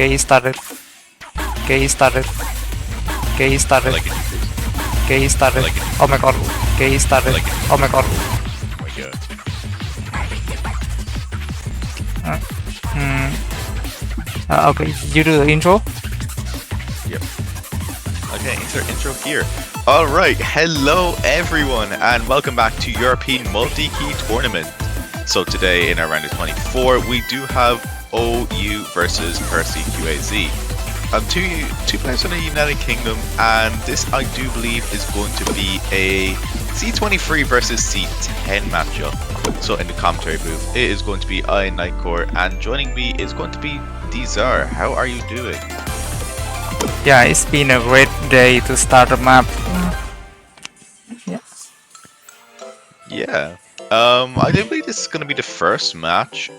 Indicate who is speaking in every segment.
Speaker 1: Okay, started. Okay, started. Okay, started.
Speaker 2: Like it.
Speaker 1: Okay, started.
Speaker 2: Like it.
Speaker 1: Oh my god. Okay, started.
Speaker 2: Like it.
Speaker 1: Oh my god.
Speaker 2: Oh my god.
Speaker 1: Okay, you do the intro?
Speaker 2: Yep. Okay, intro here. Alright, hello everyone, and welcome back to European Multikey Tournament. So today in our round of 24, we do have OU versus Percyqaz. Two players from the United Kingdom, and this I do believe is going to be a C23 versus C10 matchup. So in the commentary booth, it is going to be I, Nightkore, and joining me is going to be Dizar. How are you doing?
Speaker 1: Yeah, it's been a great day to start the map.
Speaker 2: Yeah. I do believe this is going to be the first match.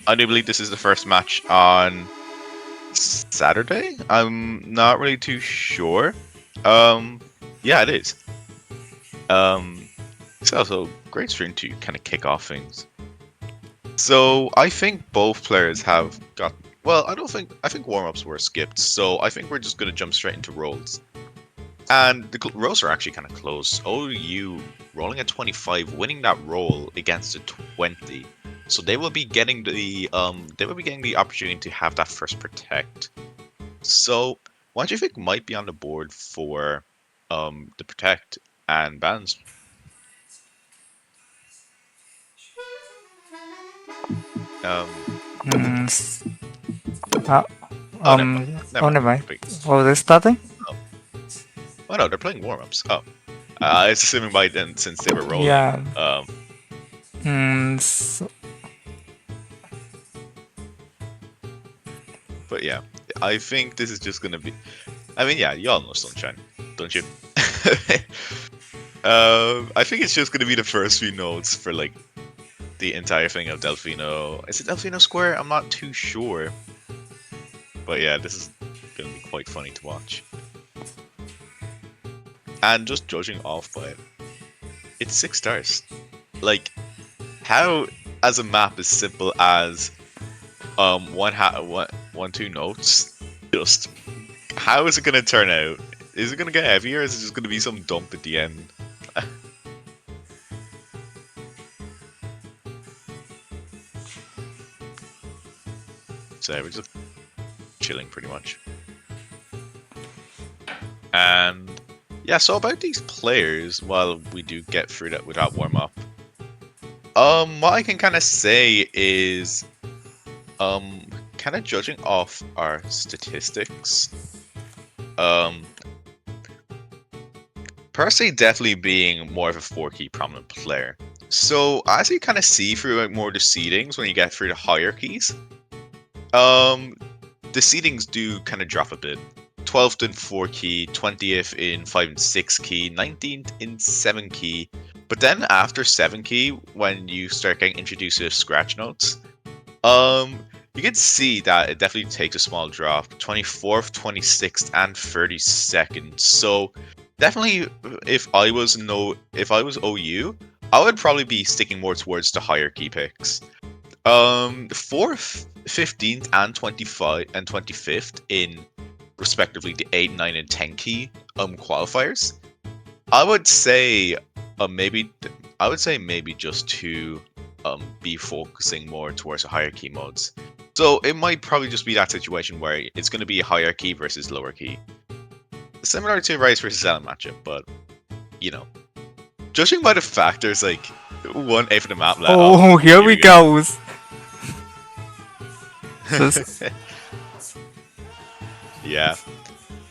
Speaker 2: I do believe this is the first match on Saturday. I'm not really too sure. Yeah, it is. It's also a great stream to kind of kick off things. So I think both players have got. Well, I think warm-ups were skipped, so I think we're just going to jump straight into rolls. And the rolls are actually kind of close. OU rolling a 25, winning that roll against a 20. So they will be getting the opportunity to have that first protect. So what do you think might be on the board for the protect and bans? Oh, never mind.
Speaker 1: Never mind.
Speaker 2: Wait.
Speaker 1: Oh, they're starting?
Speaker 2: Oh no, they're playing warm-ups. Oh. It's assuming by then, since they were rolling.
Speaker 1: Yeah.
Speaker 2: But yeah, I think this is just gonna be. I mean, yeah, y'all know Sunshine, don't you? I think it's just gonna be the first few notes for like the entire thing of Delfino. Is it Delfino Square? I'm not too sure. But yeah, this is gonna be quite funny to watch. And just judging off by it, it's 6 stars. Like, how as a map as simple as one two notes, just how is it gonna turn out? Is it gonna get heavier, or is it just gonna be some dump at the end? So we're just chilling pretty much. And yeah, so about these players, while we do get through that without warm up, what I can kind of say is, kind of judging off our statistics, Percy definitely being more of a 4-key prominent player. So as you kind of see through like more of the seedings when you get through the hierarchies, the seedings do kind of drop a bit. 12th in 4-key, 20th in 5 and 6-key, 19th in 7-key. But then after 7-key, when you start getting introduced to scratch notes, you can see that it definitely takes a small drop. 24th, 26th, and 32nd. So definitely, if I was OU, I would probably be sticking more towards the higher key picks. 4th, 15th, and 25th in respectively the 8, 9, and 10 key qualifiers. I would say maybe just to be focusing more towards the higher key modes. So it might probably just be that situation where it's going to be higher key versus lower key. Similar to Rice versus Ellen matchup, but you know, judging by the fact there's like 1/8 of the map left.
Speaker 1: Oh, here we go.
Speaker 2: Yeah,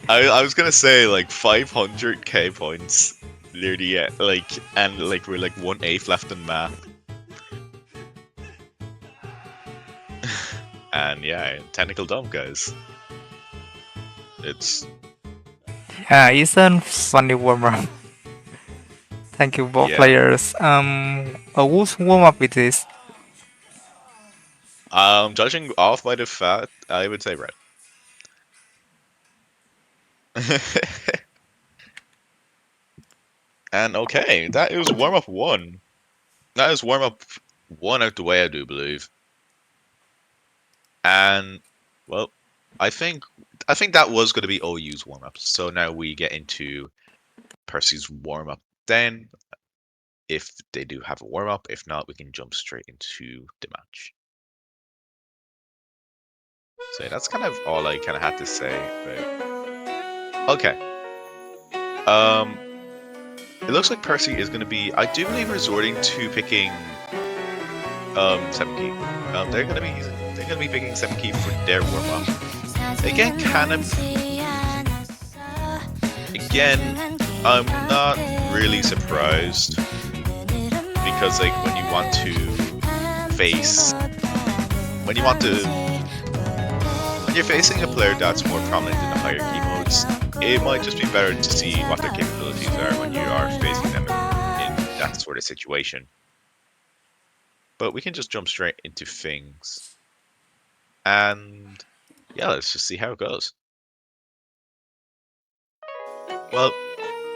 Speaker 2: I was gonna say like 500k points, literally, and we're like 1/8 left in map. And yeah, technical dump, guys.
Speaker 1: Yeah, it's a funny warm up. Thank you, both players. Who's warm up with this?
Speaker 2: Judging off by the fact, I would say red. And okay, that is warm up 1. That is warm up 1 out the way, I do believe. And well, I think that was going to be OU's warm up. So now we get into Percy's warm up. Then, if they do have a warm up, if not, we can jump straight into the match. So that's kind of all I kind of had to say about. Okay. It looks like Percy is going to be, I do believe, resorting to picking 7 key. They're gonna be picking 7 key for their warm up. Again, I'm not really surprised because like when you want to when you're facing a player that's more prominent in the higher key modes, it might just be better to see what their capabilities are when you are facing them in that sort of situation. But we can just jump straight into things. And yeah, let's just see how it goes. Well,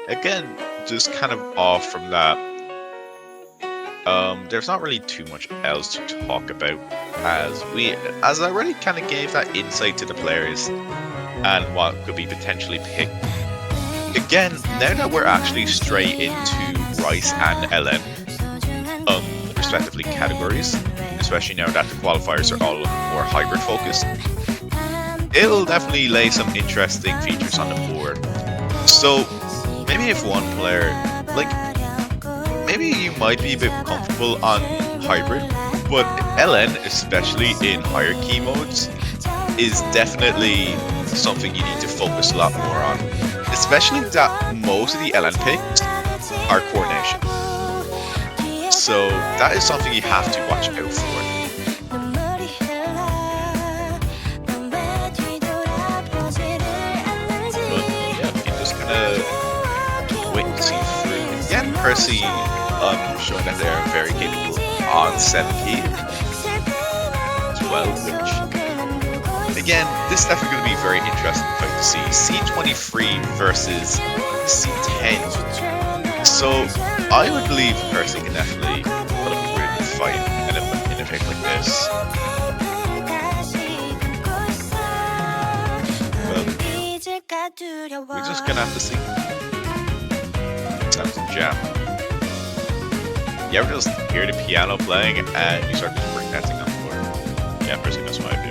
Speaker 2: again, just kind of off from that, there's not really too much else to talk about as I already kind of gave that insight to the players and what could be potentially picked. Again, now that we're actually straight into Rice and LM, respectively categories, especially now that the qualifiers are all more hybrid focused, it'll definitely lay some interesting features on the board. So maybe if one player, like, maybe you might be a bit comfortable on hybrid, but LN, especially in higher key modes, is definitely something you need to focus a lot more on. Especially that most of the LN picks are coordination. So that is something you have to watch out for. Wait and see through. Again, Percy showing that they're very capable on 7 key as well, which again, this is definitely going to be a very interesting fight to see. C23 versus C10. So I would believe Percy can definitely put up a really good fight in a pick like this. We're just gonna have to see. That's a jam. You ever just hear the piano playing and you start just breakdancing on the floor? Yeah, Percy knows what I do.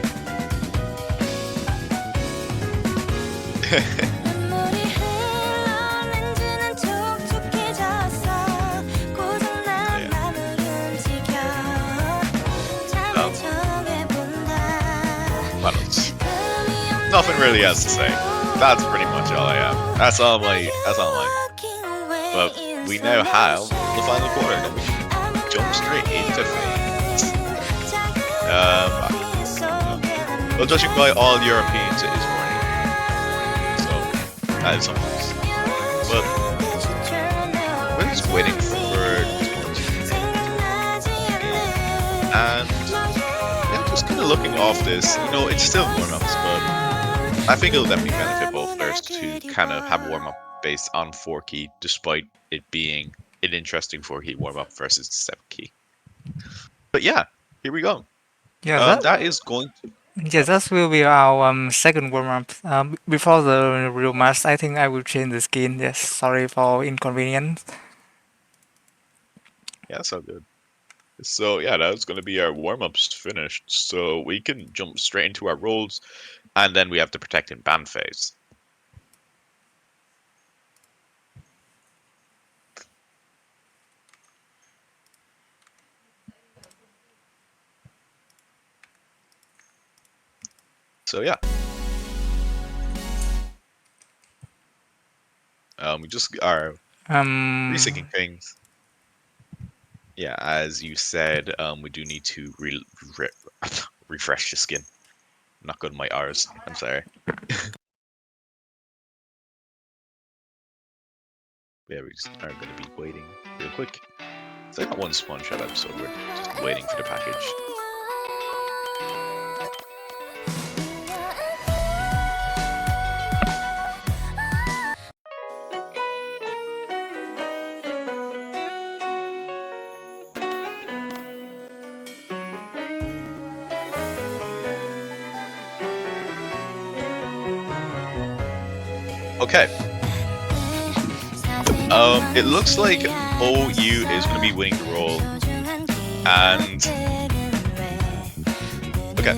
Speaker 2: Nothing really else to say. That's pretty much all I have. That's all mine. But we now have the final quarter, and we can jump straight into things. Well, judging by all Europeans, it is morning, so that is something else. But we're just waiting for and yeah, just kind of looking off this. You know, it's still warm-ups, but I think it'll definitely benefit both players to kind of have warm-up based on 4 key, despite it being an interesting 4 key warm-up versus 7 key. But yeah, here we go.
Speaker 1: Yeah,
Speaker 2: that is going to.
Speaker 1: Yeah, that will be our second warm-up. Before the real match, I think I will change the skin. Yes, sorry for inconvenience.
Speaker 2: Yeah, so good. So yeah, that's going to be our warm-ups finished. So we can jump straight into our roles, and then we have the protect and ban phase. So yeah, we just are resyncing things. Yeah, as you said, we do need to refresh the skin. I'm not good at my R's. I'm sorry. Yeah, we just are going to be waiting real quick. So I got one spawn shot up, so we're just waiting for the package. Okay. It looks like OU is going to be winning the role, and okay.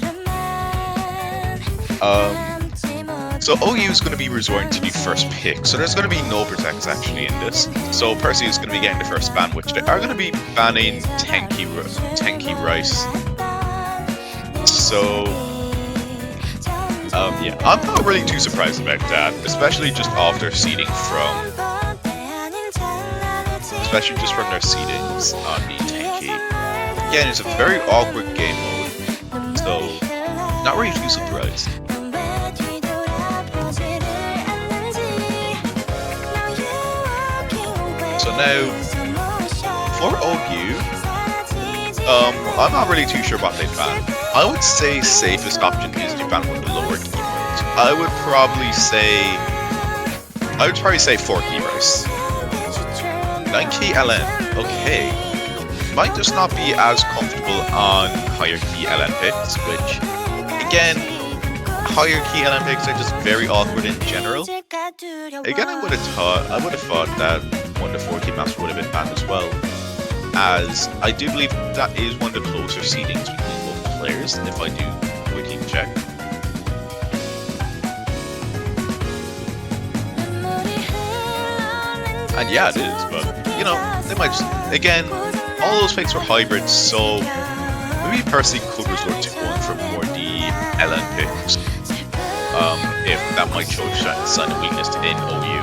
Speaker 2: So OU is going to be resorting to the first pick, so there's going to be no protects actually in this. So Percy is going to be getting the first ban, which they are going to be banning Tenki Rice. So yeah, I'm not really too surprised about that, especially just after seeding from, especially just from their seedings on the Tenki. Again, it's a very awkward game mode, so not really too surprised. So now, for OU, I'm not really too sure what they ban. I would say safest option is to ban one of the lower key modes. I would probably say 4 key Rice. 9 key LN, okay. Might just not be as comfortable on higher key LN picks, which, again, higher key LN picks are just very awkward in general. Again, I would have thought that one of the 4 key maps would have been banned as well, as I do believe that is one of the closer seedings between both players, if I do quickly check. And yeah, it is, but, you know, they might just, again, all those picks were hybrids, so maybe Percy could resort to going for more the LN picks, if that might show a sign of weakness in OU.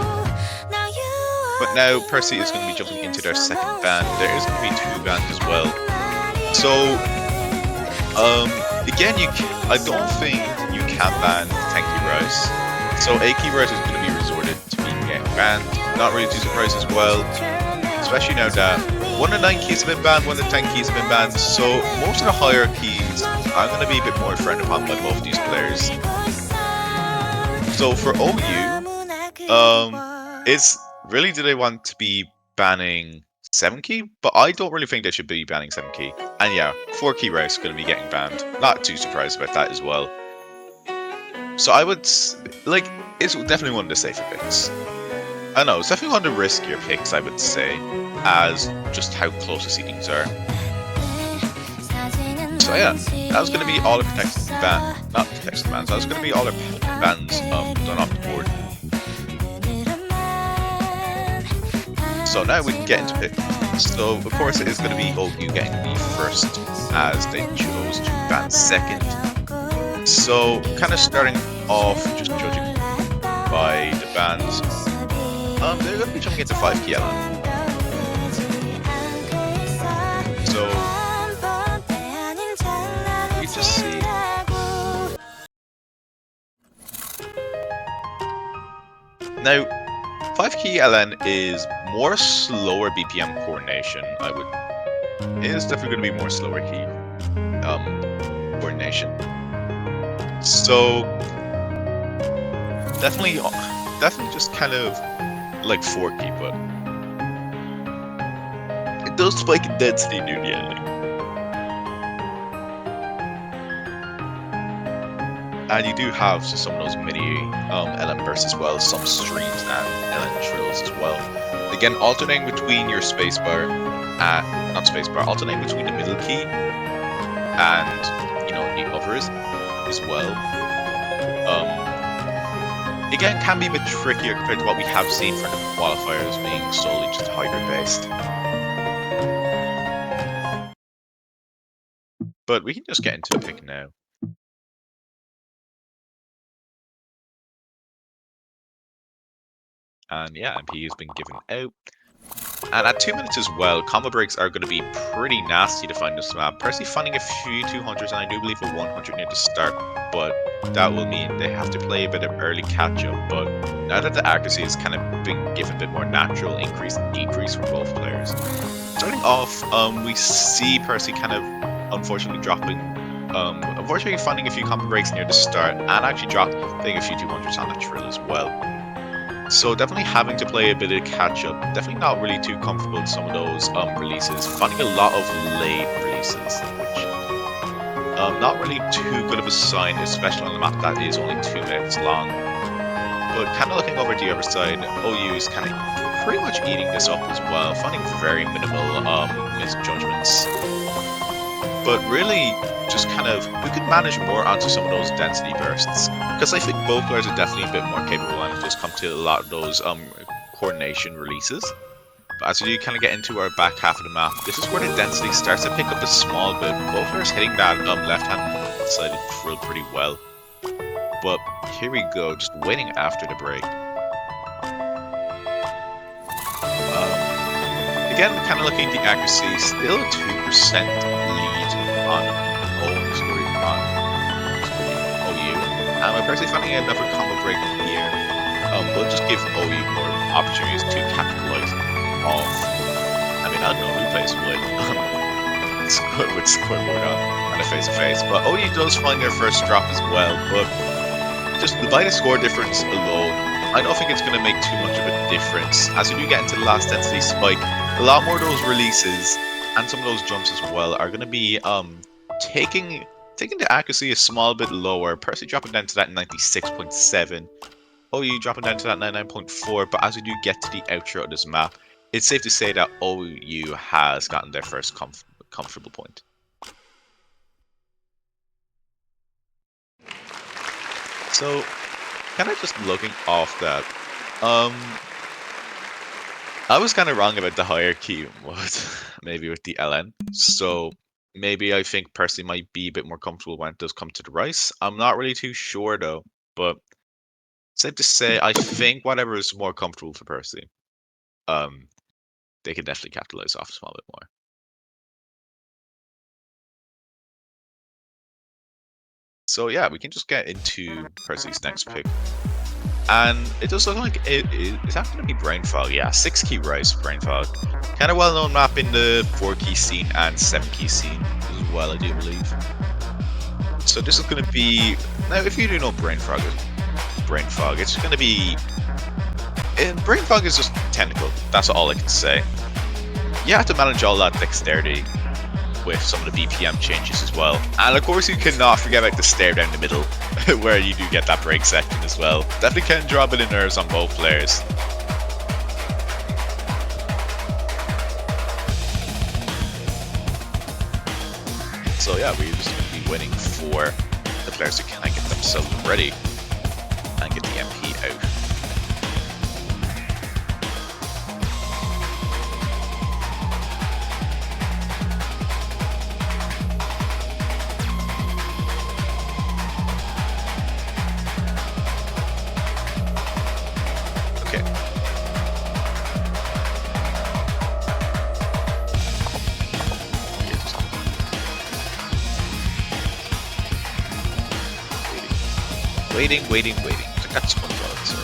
Speaker 2: But now Percy is going to be jumping into their second ban. There is going to be 2 bans as well. So, again, I don't think you can ban Tenki Rice. So 8 key Rice is going to be resorted to being getting banned. Not really too surprised as well, especially now that one of the 9 keys have been banned, one of the 10 keys have been banned. So most of the higher keys are going to be a bit more frowned upon by both these players. So for OU, really, do they want to be banning 7 key? But I don't really think they should be banning 7 key. And yeah, 4 key Rice is going to be getting banned. Not too surprised about that as well. So I would, like, it's definitely one of the safer picks. I know, it's definitely one of the riskier picks, I would say, as just how close the seedings are. So yeah, that was going to be all the protected bans. Not protected bans, that was going to be all the bans done off the board. So now we can get into pick. So of course it is going to be OU getting the first, as they chose to ban second. So kind of starting off, just judging by the bans, they're going to be jumping into 5 key LN. So you just see. Now, 5 key LN is more slower BPM coordination. It is definitely going to be more slower key coordination. So definitely just kind of like 4 key, but it does spike in density near the ending. And you do have some of those mini LN bursts as well, some streams and LN trills as well. Again, alternating between your spacebar, alternating between the middle key and, you know, the others as well. Again, can be a bit trickier compared to what we have seen for the qualifiers being solely just hybrid based. But we can just get into a pick now. And yeah, MP has been given out. And at 2 minutes as well, combo breaks are going to be pretty nasty to find this map. Percy finding a few 200s, and I do believe a 100 near the start, but that will mean they have to play a bit of early catch-up. But now that the accuracy has kind of been given a bit more natural increase and decrease from both players. Starting off, we see Percy kind of unfortunately finding a few combo breaks near the start, and actually dropping a few 200s on the trill as well. So definitely having to play a bit of catch-up. Definitely not really too comfortable with some of those releases. Finding a lot of late releases, which not really too good of a sign, especially on a map that is only 2 minutes long. But kind of looking over the other side, OU is kind of pretty much eating this up as well, finding very minimal misjudgments. But really, just kind of, who can manage more onto some of those density bursts? Because I think both players are definitely a bit more capable when it just comes to a lot of those coordination releases. But as we kind of get into our back half of the map, this is where the density starts to pick up a small bit. Both players hitting that left-hand side drill pretty well. But here we go, just waiting after the break. Again, kind of looking at the accuracy, still 2% lead on OU. I'm personally finding another combo break here. We'll just give OU more opportunities to capitalize off. I mean, I don't know who plays with scoreboard on a face-to-face, but OU does find their first drop as well. But just by the score difference alone, I don't think it's going to make too much of a difference. As we do get into the last density spike, a lot more of those releases and some of those jumps as well are going to be taking the accuracy a small bit lower. Percy dropping down to that 96.7. OU dropping down to that 99.4. But as we do get to the outro of this map, it's safe to say that OU has gotten their first comfortable point. So, kind of just looking off that, I was kind of wrong about the hierarchy, maybe with the LN. So maybe I think Percy might be a bit more comfortable when it does come to the rice. I'm not really too sure though, but safe to say, I think whatever is more comfortable for Percy, they could definitely capitalize off a small bit more. So yeah, we can just get into Percy's next pick. And it does look like it's not going to be Brain Fog. Yeah, 6-key rice Brain Fog. Kind of well-known map in the 4-key scene and 7-key scene as well, I do believe. So this is going to be... Now, if you do know Brain Fog, it's going to be... Brain Fog is just technical. That's all I can say. You have to manage all that dexterity with some of the BPM changes as well. And of course you cannot forget about the stair down the middle, where you do get that break section as well. Definitely can draw a bit of nerves on both players. So yeah, we're just going to be waiting for the players to kind of get themselves ready and get the MP out. Waiting. I got SpongeBob, so.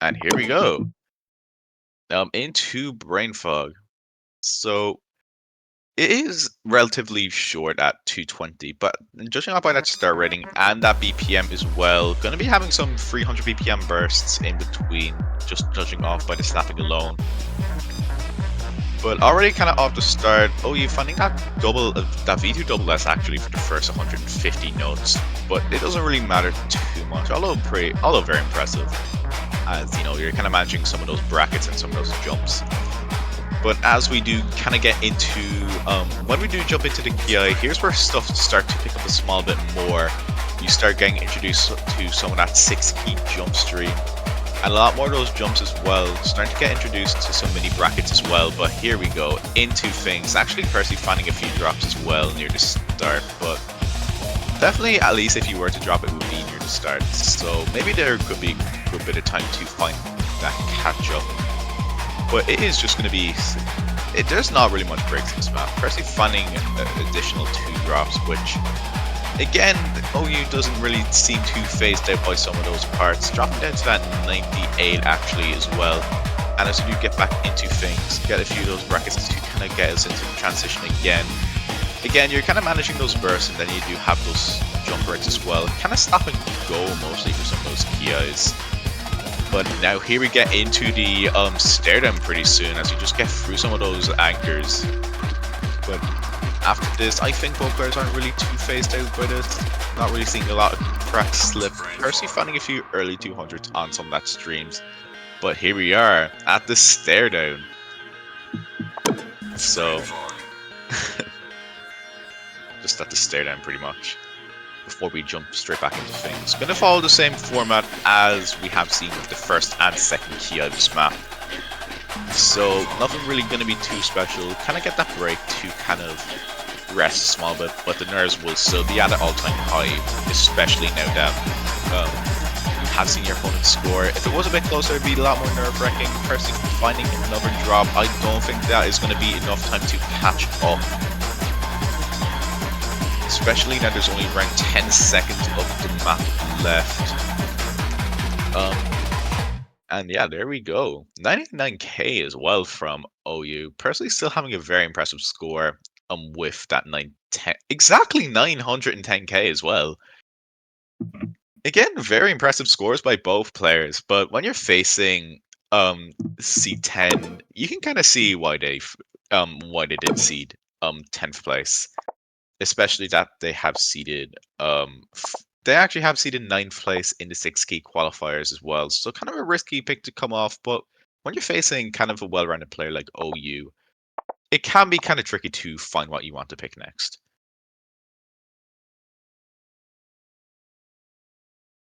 Speaker 2: And here we go. Into Brain Fog. So it is relatively short at 220, but judging by that start rating and that BPM as well, going to be having some 300 BPM bursts in between, just judging off by the snapping alone. But already kind of off the start, you're finding that that V2 double S actually for the first 150 notes, but it doesn't really matter too much, although very impressive, as you know, you're kind of managing some of those brackets and some of those jumps. But as we do kind of get into, when we do jump into the KI, here's where stuff starts to pick up a small bit more. You start getting introduced to some of that 6-key jump stream. And a lot more of those jumps as well. Starting to get introduced to some mini brackets as well. But here we go, into things. Actually, Percy finding a few drops as well near the start. But definitely, at least if you were to drop it, would be near the start. So maybe there could be a good bit of time to find that catch up. But it is just going to be... there's not really much breaks in this map. Percy finding additional 2 drops, which... Again, OU doesn't really seem too phased out by some of those parts. Dropping down to that 98 actually as well. And as we do get back into things, get a few of those brackets to kind of get us into the transition again. Again, you're kind of managing those bursts, and then you do have those jump breaks as well. Kind of stop and go mostly for some of those KIs. But now here we get into the stare down pretty soon as you just get through some of those anchors. But after this, I think both players aren't really too phased out by this. Not really seeing a lot of cracks slip. Percy finding a few early 200s on some of that streams. But here we are at the stare down. So just at the stare down pretty much. Before we jump straight back into things. Gonna follow the same format as we have seen with the first and second key of this map. So nothing really gonna be too special. Kind of get that break to kind of rest a small bit, but the nerves will still be at an all-time high, especially now that you have seen your opponent score. If it was a bit closer, it'd be a lot more nerve-wracking. Personally, finding another drop, I don't think that is going to be enough time to catch up. Especially now there's only around 10 seconds of the map left. And yeah, there we go. 99k as well from OU. Personally still having a very impressive score with that 910, exactly 910k as well. Again, very impressive scores by both players, but when you're facing C10, you can kind of see why they did seed 10th place. Especially that they have seeded they actually have seeded 9th place in the 6 key qualifiers as well. So kind of a risky pick to come off, but when you're facing kind of a well-rounded player like OU, it can be kind of tricky to find what you want to pick next.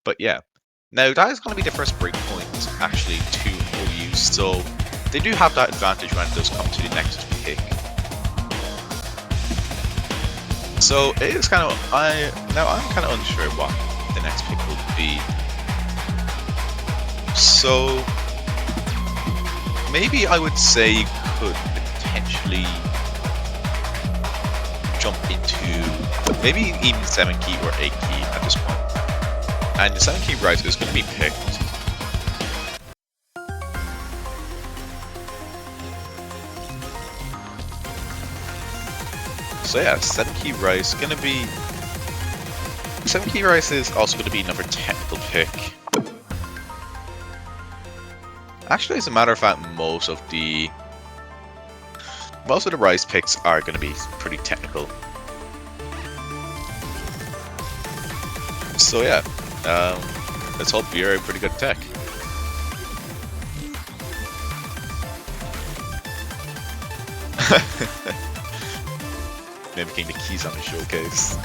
Speaker 2: But yeah, now that is going to be the first break point actually to OU, so they do have that advantage when it does come to the next pick. So it is kind of I'm kind of unsure what the next pick will be. So maybe I would say you could potentially jump into maybe even 7 key or 8 key at this point. And the 7 key Rise is going to be picked. So yeah, 7 key Rise gonna be 7 key Rise is also gonna be another technical pick. Actually, as a matter of fact, most of the Rise picks are gonna be pretty technical. So yeah, let's hope you're a pretty good tech. Mimicking the keys on the showcase.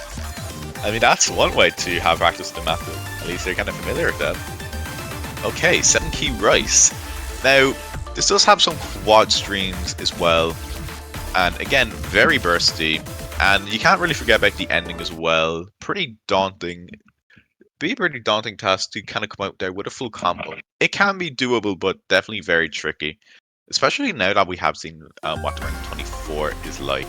Speaker 2: I mean, that's one way to have practice the map. At least they're kind of familiar with that. Okay, 7 key Rice. Now, this does have some quad streams as well. And again, very bursty. And you can't really forget about the ending as well. Pretty daunting. Be a pretty daunting task to kind of come out there with a full combo. It can be doable, but definitely very tricky. Especially now that we have seen what round 24 is like.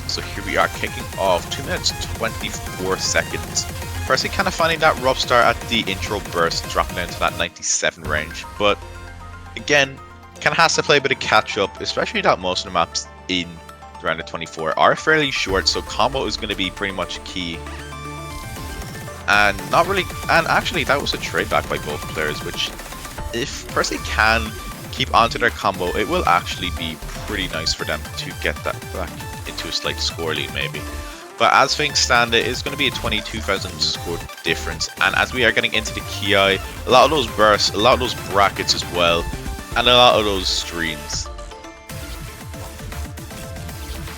Speaker 2: So here we are kicking off, 2 minutes 24 seconds. Percy kind of finding that rough start at the intro burst, dropping down to that 97 range. But again, kind of has to play a bit of catch up, especially that most of the maps in the round of 24 are fairly short, so combo is going to be pretty much key. And not really, and actually that was a trade back by both players, which if Percy can keep onto their combo, it will actually be pretty nice for them to get that back into a slight score lead maybe. But as things stand, it is going to be a 22,000 score difference, and as we are getting into the Ki, a lot of those bursts, a lot of those brackets as well, and a lot of those streams.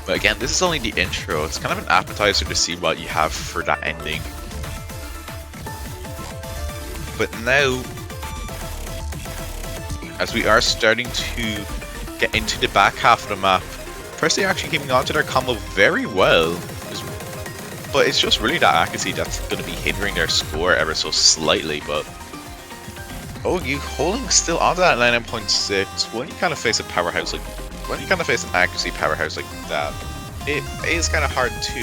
Speaker 2: But again, this is only the intro, it's kind of an appetizer to see what you have for that ending. But now, as we are starting to get into the back half of the map, Percy are actually keeping on to their combo very well, but it's just really that accuracy that's going to be hindering their score ever so slightly. But OU holding still onto that 99.6. When you kind of face a powerhouse like, when you kind of face an accuracy powerhouse like that, it is kind of hard to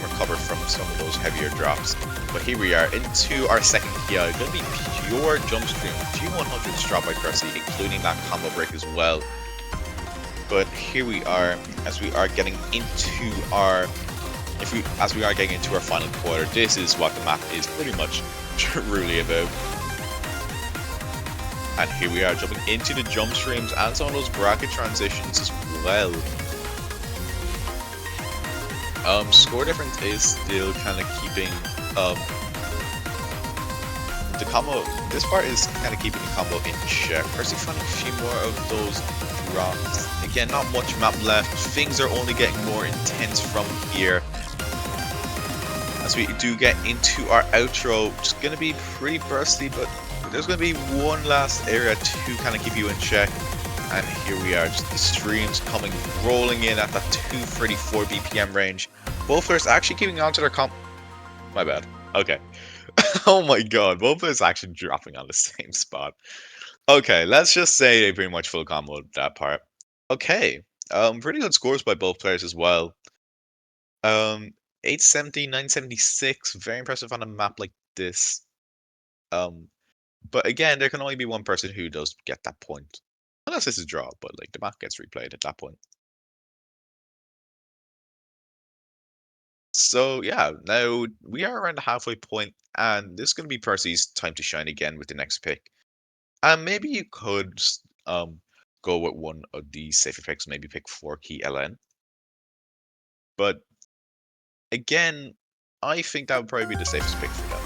Speaker 2: recover from some of those heavier drops. But here we are into our second Ki, going to be pure jump stream, few 100s dropped by Percy, including that combo break as well. But here we are, as we are getting into our as we are getting into our final quarter, this is what the map is pretty much truly about. And here we are jumping into the jump streams and some of those bracket transitions as well. Score difference is still kind of keeping the combo. This part is kind of keeping the combo in check. Percy finding a few more of those drops. Again, not much map left. Things are only getting more intense from here. As we do get into our outro, it's going to be pretty bursty, but there's going to be one last area to kind of keep you in check. And here we are, just the streams rolling in at that 234 BPM range. Both players actually keeping on to their My bad. Okay. Oh my god, both players actually dropping on the same spot. Okay, let's just say they pretty much full comboed that part. Okay. Pretty good scores by both players as well. 870, 976, very impressive on a map like this. But again, there can only be one person who does get that point. Unless this is a draw, but like the map gets replayed at that point. So yeah, now we are around the halfway point, and this is going to be Percy's time to shine again with the next pick. And maybe you could go with one of these safer picks, maybe pick 4-key LN. But again, I think that would probably be the safest pick for them.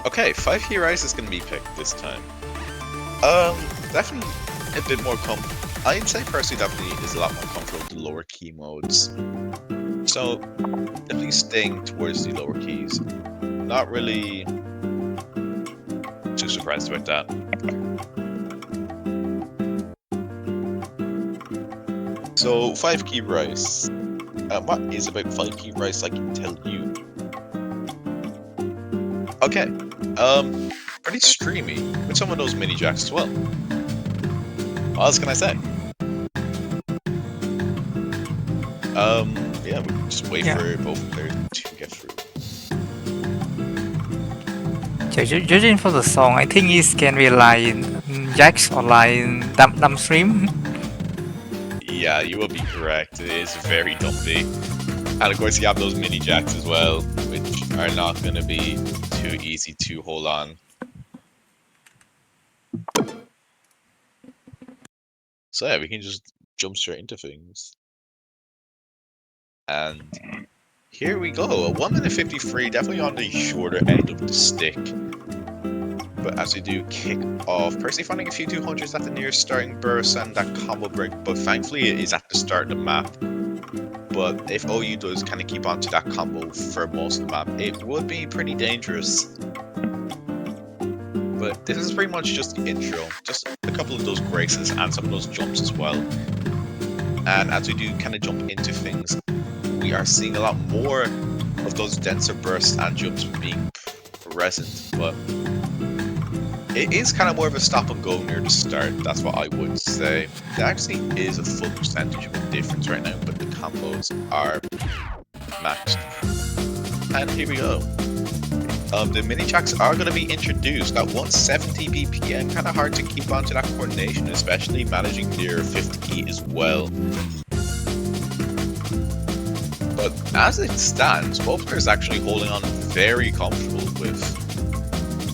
Speaker 2: Okay, 5-key Rise is going to be picked this time. Definitely a bit more I'd say Percy definitely is a lot more comfortable with the lower key modes. So, definitely staying towards the lower keys. Not really too surprised about that. So, 5-key Rise. What is about 5-key Rise I can tell you? Okay, pretty streamy with some of those mini jacks as well. What else can I say? Yeah, we can just wait for both players to get through.
Speaker 1: Judging for the song, I think it can be like Jax or like Dumb Stream.
Speaker 2: Yeah, you will be correct. It is very dumpy. And of course you have those mini jacks as well, which are not going to be too easy to hold on. So yeah, we can just jump straight into things. And here we go. A 1 minute 53, definitely on the shorter end of the stick. But as we do kick off, Percy finding a few 200s at the nearest starting burst and that combo break, but thankfully it is at the start of the map. But if OU does kind of keep on to that combo for most of the map, it would be pretty dangerous. But this is pretty much just the intro, just a couple of those graces and some of those jumps as well. And as we do kind of jump into things, we are seeing a lot more of those denser bursts and jumps being present, but it is kind of more of a stop and go near the start, that's what I would say. There actually is a full percentage of a difference right now, but the combos are matched. And here we go. The mini jacks are going to be introduced at 170 BPM, kind of hard to keep on to that coordination, especially managing near 5th key as well. But as it stands, both players actually holding on very comfortable with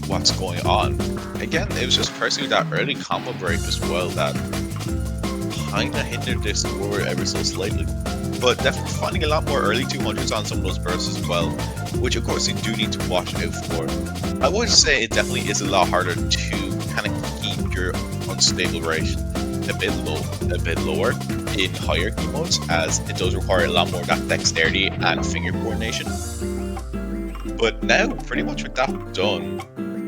Speaker 2: what's going on. Again, it was just Percy with that early combo break as well that kind of hindered this score ever so slightly. But definitely finding a lot more early 200s on some of those bursts as well, which of course you do need to watch out for. I would say it definitely is a lot harder to kind of keep your unstable rate a bit lower in higher key modes, as it does require a lot more of that dexterity and finger coordination. But now, pretty much with that done,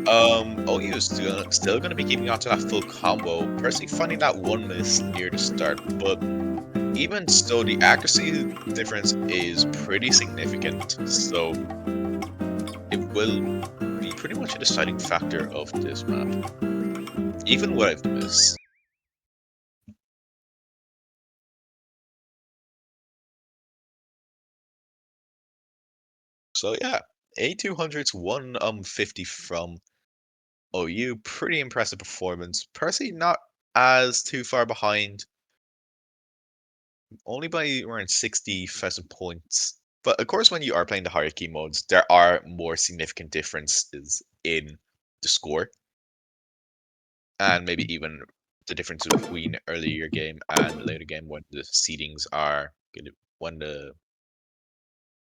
Speaker 2: OU is still going to be keeping on to that full combo. Percy finding that one miss near the start, but even still, the accuracy difference is pretty significant, so it will be pretty much a deciding factor of this map, even without the miss. So yeah, A200's 150 from OU. Pretty impressive performance. Percy not as too far behind, only by around 60,000 points. But of course, when you are playing the hierarchy modes, there are more significant differences in the score, and maybe even the difference between earlier game and later game when the seedings are when the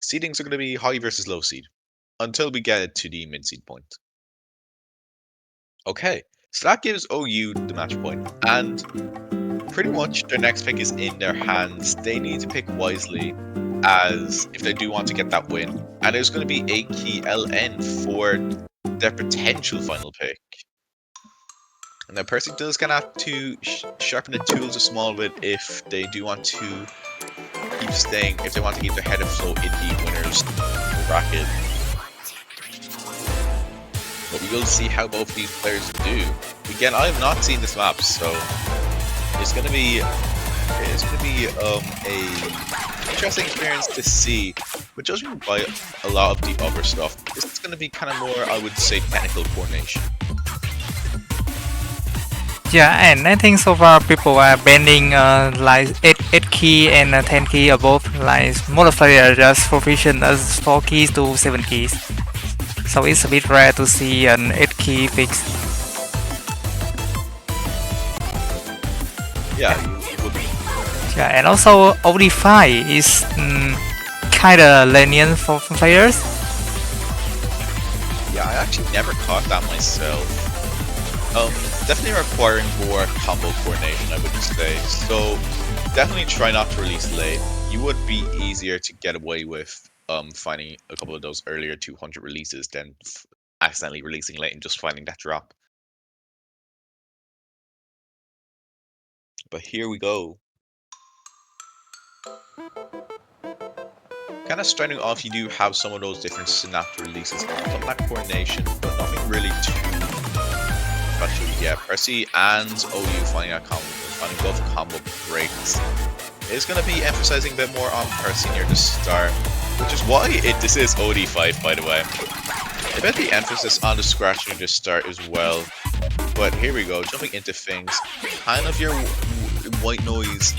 Speaker 2: seedings are going to be high versus low seed until we get to the mid seed point. Okay, so that gives OU the match point, and pretty much their next pick is in their hands. They need to pick wisely, as if they do want to get that win. And there's going to be a key LN for their potential final pick. And now Percy does kind of have to sharpen the tools a small bit if they do want to keep staying, if they want to keep their head afloat in the winners bracket. But we will see how both these players do. Again, I have not seen this map, so it's gonna be a interesting experience to see. But judging by a lot of the other stuff, this is gonna be kind of more, I would say, technical coordination.
Speaker 1: Yeah, and I think so far people are banning like 8 key and 10 key above. Like most players just proficient as 4 keys to 7 keys. So it's a bit rare to see an 8 key fix.
Speaker 2: Yeah, it would be.
Speaker 1: Yeah, and also OD5 is kinda lenient for players.
Speaker 2: Yeah, I actually never caught that myself. Definitely requiring more combo coordination, I would say. So definitely try not to release late. You would be easier to get away with finding a couple of those earlier 200 releases than accidentally releasing late and just finding that drop. But here we go. Kind of starting off, you do have some of those different synapse releases. Some that coordination, but nothing really too special yet. Percy and OU finding both combo breaks is going to be emphasizing a bit more on Percy near the start, which is why this is OD5, by the way. A bit the emphasis on the scratch near the start as well. But here we go, jumping into things. Kind of your white noise.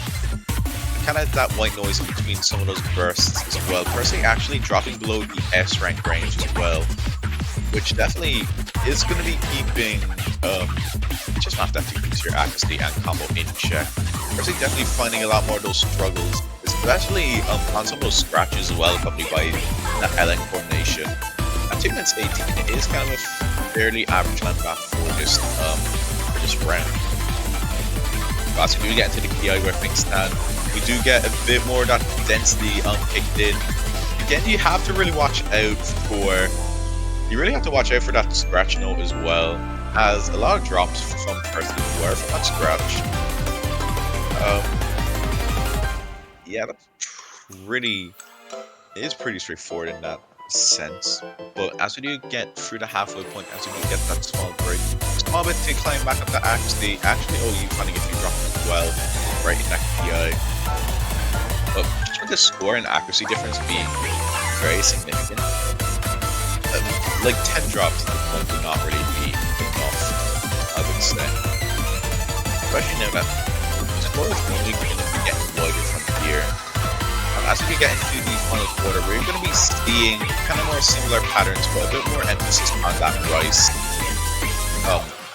Speaker 2: Kind of that white noise in between some of those bursts as well. Percy actually dropping below the S rank range as well, which definitely is going to be keeping just have to keep your accuracy and combo in check. Percy definitely finding a lot more of those struggles, especially on some of those scratches as well, accompanied by that LN coordination. At 2 minutes 18 is kind of a fairly average land map for this round. But as we do get into the PI where things stand, we do get a bit more of that density kicked in. Again, you have to really watch out for that scratch note as well, as a lot of drops from Percy were from that scratch. Yeah, it is pretty straightforward in that sense. But as we do get through the halfway point, as we do get that small break, small bit to climb back up the accuracy. Actually, you finding a few drops as well, right in that PI. But just with the score and accuracy difference being very significant, like 10 drops would not really be enough, I would say. Especially now that the score is only going to be getting wider from here. As we get into the final quarter, we're going to be seeing kind of more similar patterns, but a bit more emphasis on that rise,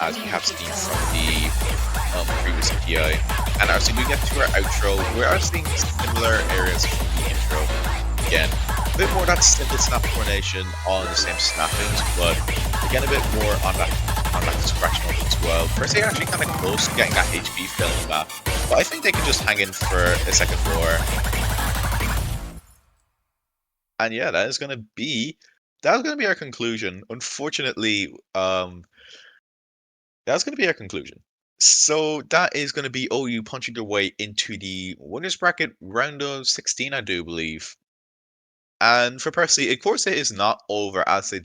Speaker 2: as we have seen from the previous PI. And as we get to our outro, we are seeing similar areas from the intro. Again, a bit more of that simple snap coordination on the same snappings, but again a bit more on that scratch mode as well. Percy actually kind of close to getting that HP filling back, but I think they can just hang in for a second more. And yeah, that's gonna be our conclusion. Unfortunately, that's gonna be our conclusion. So that is gonna be OU punching their way into the winners bracket round of 16, I do believe. And for Percy, of course, it is not over, as they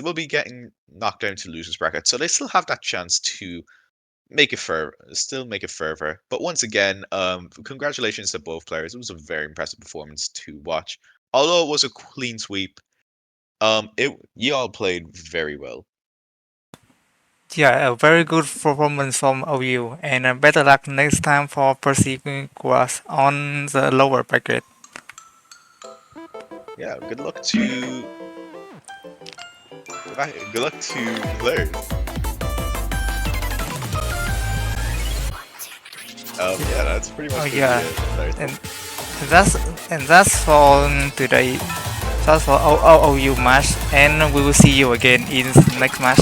Speaker 2: will be getting knocked down to losers bracket, so they still have that chance to make it further. But once again, congratulations to both players. It was a very impressive performance to watch. although it was a clean sweep, you all played very well.
Speaker 1: Yeah, a very good performance from OU, and better luck next time for Percyqaz on the lower bracket.
Speaker 2: Yeah, good luck to players. Yeah, that's pretty
Speaker 1: Oh
Speaker 2: much gonna be
Speaker 1: yeah,
Speaker 2: it. Sorry.
Speaker 1: and that's for today. That's for OU match, and we will see you again in next match.